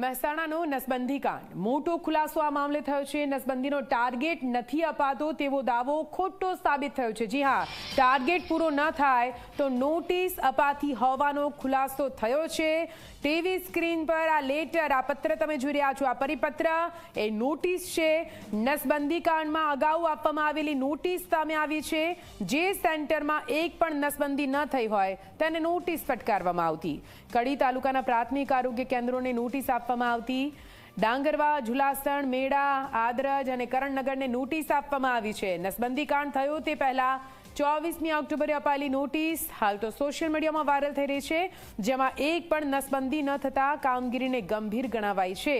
મહેસાણાનો નસબંધી કાંડ મોટો ખુલાસો આ મામલે થયો છે। નસબંધીનો ટાર્ગેટ નથી અપાતો તેવો દાવો ખોટો સાબિત થયો છે। જી હા, ટાર્ગેટ પૂરો ન થાય તો નોટિસ અપાતી હોવાનો ખુલાસો થયો છે। ટીવી સ્ક્રીન પર આ લેટર, આ પત્ર તમે જોઈ રહ્યા છો, આ પરિપત્ર એ નોટિસ છે। નસબંધી કાંડમાં અગાઉ આપવામાં આવેલી નોટિસ સામે આવી છે। જે સેન્ટરમાં એક પણ નસબંધી ન થઈ હોય તેને નોટિસ ફટકારવામાં આવતી। કડી તાલુકાના પ્રાથમિક આરોગ્ય કેન્દ્રોને નોટિસ આપવામાં આવતી। ડાંગરવા, ઝુલાસણ, મેડા, આદરજ અને કરણનગરને નોટિસ આપવામાં આવી છે। નસબંધી કાંડ થયો તે પહેલા 24મી ઓક્ટોબરે અપાયેલી નોટિસ હાલ તો સોશિયલ મીડિયામાં વાયરલ થઈ રહી છે, જેમાં એક પણ નસબંધી ન થતા કામગીરીને ગંભીર ગણાવાઈ છે।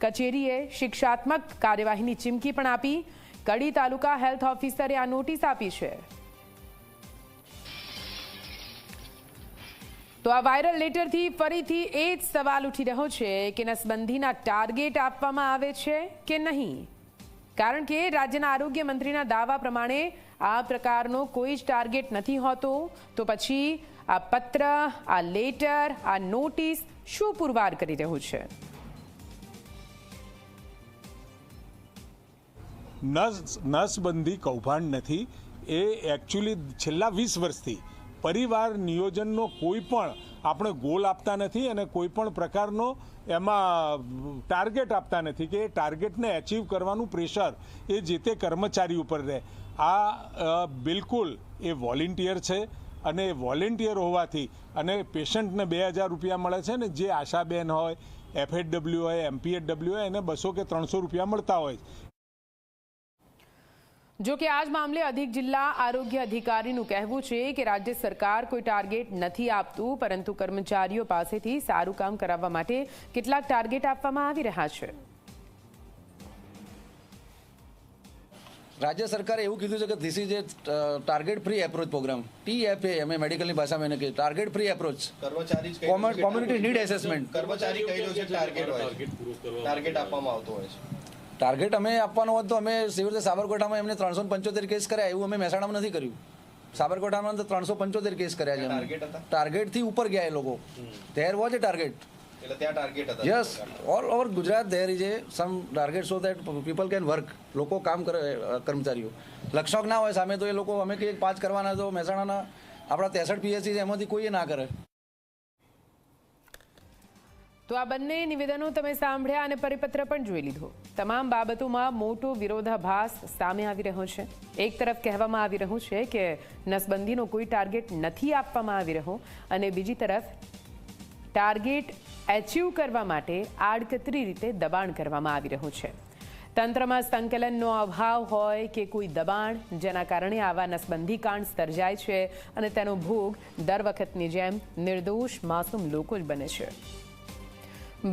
કચેરીએ શિક્ષાત્મક કાર્યવાહીની ચીમકી પણ આપી। કડી તાલુકા હેલ્થ ઓફિસરે આ નોટિસ આપી છે। તો આ વાયરલ લેટરથી ફરીથી એ જ સવાલ ઉઠી રહ્યો છે કે નસબંધીના ટાર્ગેટ આપવામાં આવે છે કે નહીં, કારણ કે રાજ્યના આરોગ્ય મંત્રીના દાવા પ્રમાણે આ પ્રકારનો કોઈ જ ટાર્ગેટ નથી હોતો। તો પછી આ પત્ર, આ લેટર, આ નોટિસ શું પુરવાર કરી રહ્યું છે? નસબંધી કૌભાંડ નથી, એ એકચ્યુઅલી છેલ્લા 20 વર્ષથી પરિવાર નિયોજનનો કોઈ પણ આપણે ગોલ આપતા નથી અને કોઈ પણ પ્રકારનો એમાં ટાર્ગેટ આપતા નથી કે એ ટાર્ગેટને અચીવ કરવાનું પ્રેશર એ જે તે કર્મચારી ઉપર રહે। આ બિલકુલ એ વોલેન્ટિયર છે અને વોલેન્ટિયર હોવાથી અને પેશન્ટને 2000 રૂપિયા મળે છે ને જે આશાબેન હોય, FHW હોય, MPHW હોય એને 200 કે 300 રૂપિયા મળતા હોય। જો કે આજ મામલે અધિક જિલ્લા આરોગ્ય અધિકારીનું કહેવું છે કે રાજ્ય સરકાર કોઈ ટાર્ગેટ નથી આપતું, પરંતુ કર્મચારીઓ પાસેથી સારું કામ કરાવવા માટે કેટલાક ટાર્ગેટ આપવામાં આવી રહ્યા છે। રાજ્ય સરકારે એવું કીધું છે કે this is a target free approach program, TFA અમે મેડિકલની ભાષામાં એને કહીએ, target free approach, community need assessment. કર્મચારી કઈ છે ટાર્ગેટ આપવામાં આવતો હોય છે। ટાર્ગેટ અમે આપવાનો હોત તો અમે જેવી રીતે સાબરકાંઠામાં એમને 375 કેસ કર્યા એવું અમે મહેસાણામાં નથી કર્યું। સાબરકાંઠામાં તો 375 કેસ કર્યા છે। ટાર્ગેટથી ઉપર ગયા એ લોકો, ધેર વોઝ એ ટાર્ગેટ, એટલે ત્યાં ટાર્ગેટ હતા। Yes, all over Gujarat there is a some target so that people can work, લોકો કામ કરે, કર્મચારીઓ લક્ષક ના હોય સામે તો એ લોકો અમે કંઈક 5 કરવાના તો મહેસાણાના આપણા 63 PSC એમાંથી કોઈ ના કરે। તો આ બંને નિવેદનો તમે સાંભળ્યા અને પરિપત્ર પણ જોઈ લીધો। તમામ બાબતોમાં મોટો વિરોધાભાસ સામે આવી રહ્યો છે। એક તરફ કહેવામાં આવી રહ્યું છે કે નસબંધીનો કોઈ ટાર્ગેટ નથી આપવામાં આવી રહ્યો અને બીજી તરફ ટાર્ગેટ એચીવ કરવા માટે આડકતરી રીતે દબાણ કરવામાં આવી રહ્યું છે। તંત્રમાં સંકલનનો અભાવ હોય કે કોઈ દબાણ, જેના કારણે આવા નસબંધી કાંડ સર્જાય છે અને તેનો ભોગ દર વખતની જેમ નિર્દોષ માસૂમ લોકો જ બને છે।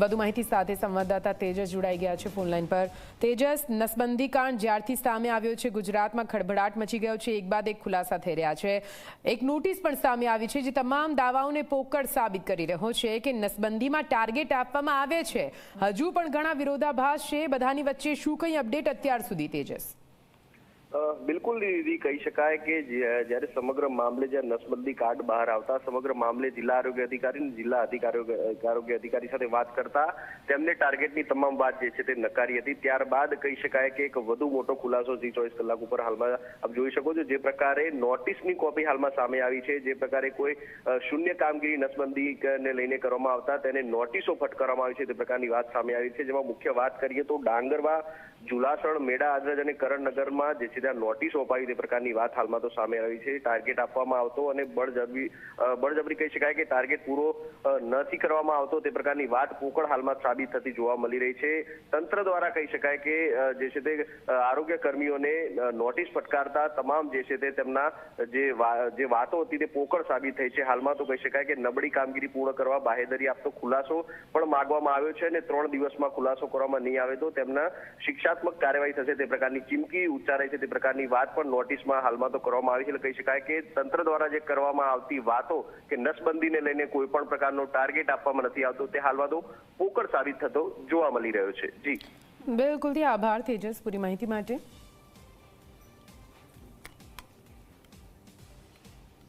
વધુ માહિતી સાથે સંવાદદાતા તેજસ જોડાઈ ગયા છે ફોનલાઈન પર। તેજસ, નસબંધી કાંડ જ્યારથી સામે આવ્યો છે ગુજરાતમાં ખળભળાટ મચી ગયો છે, એક બાદ એક ખુલાસા થઈ રહ્યા છે। એક નોટિસ પણ સામે આવી છે જે તમામ દાવાઓને પોકળ સાબિત કરી રહ્યો છે કે નસબંધીમાં ટાર્ગેટ આપવામાં આવે છે। હજુ પણ ઘણા વિરોધાભાસ છે, બધાની વચ્ચે શું કંઈ અપડેટ અત્યાર સુધી તેજસ? બિલકુલ દીદી, કહી શકાય કે જ્યારે સમગ્ર મામલે જ્યારે નસબંધી કાંડ બહાર આવતા સમગ્ર મામલે જિલ્લા આરોગ્ય અધિકારી, જિલ્લા આરોગ્ય અધિકારી સાથે વાત કરતા તેમને ટાર્ગેટની તમામ વાત જે છે તે નકારી હતી। ત્યારબાદ કહી શકાય કે એક વધુ મોટો ખુલાસો ઝી 24 કલાક ઉપર હાલમાં આપ જોઈ શકો છો, જે પ્રકારે નોટિસની કોપી હાલમાં સામે આવી છે, જે પ્રકારે કોઈ શૂન્ય કામગીરી નસબંધીને લઈને કરવામાં આવતા તેને નોટિસો ફટકારવામાં આવી છે તે પ્રકારની વાત સામે આવી છે। જેમાં મુખ્ય વાત કરીએ તો ડાંગરવા, ઝુલાસણ, મેડા, આદરજ અને કરણનગરમાં જે છે ત્યાં નોટિસો અપાવી તે પ્રકારની વાત હાલમાં તો સામે આવી છે। ટાર્ગેટ આપવામાં આવતો અને બળજબરી કહી શકાય કે ટાર્ગેટ પૂરો નથી કરવામાં આવતો તે પ્રકારની વાત પોકળ હાલમાં સાબિત થતી જોવા મળી રહી છે। તંત્ર દ્વારા કહી શકાય કે જે છે તે આરોગ્ય કર્મીઓને નોટિસ ફટકારતા તમામ જે છે તે તેમના જે વાતો હતી તે પોકળ સાબિત થઈ છે। હાલમાં તો કહી શકાય કે નબળી કામગીરી પૂર્ણ કરવા બાહેધરી આપતો ખુલાસો પણ માંગવામાં આવ્યો છે અને 3 દિવસમાં ખુલાસો કરવામાં નહીં આવે તો તેમના શિક્ષાત્મક કાર્યવાહી થશે તે પ્રકારની ચીમકી ઉચ્ચારાઈ છે। તે પ્રકારની વાત પણ નોટિસમાં હાલમાં તો કરવામાં આવી છે। એટલે કહી શકાય કે તંત્ર દ્વારા જે કરવામાં આવતી વાતો કે નસબંધીને લઈને કોઈ પણ પ્રકારનો ટાર્ગેટ આપવામાં નથી આવતો તે હાલમાં તો પોકળ સાબિત થતો જોવા મળી રહ્યો છે। જી બિલકુલ, આભાર તેજસ પૂરી માહિતી માટે।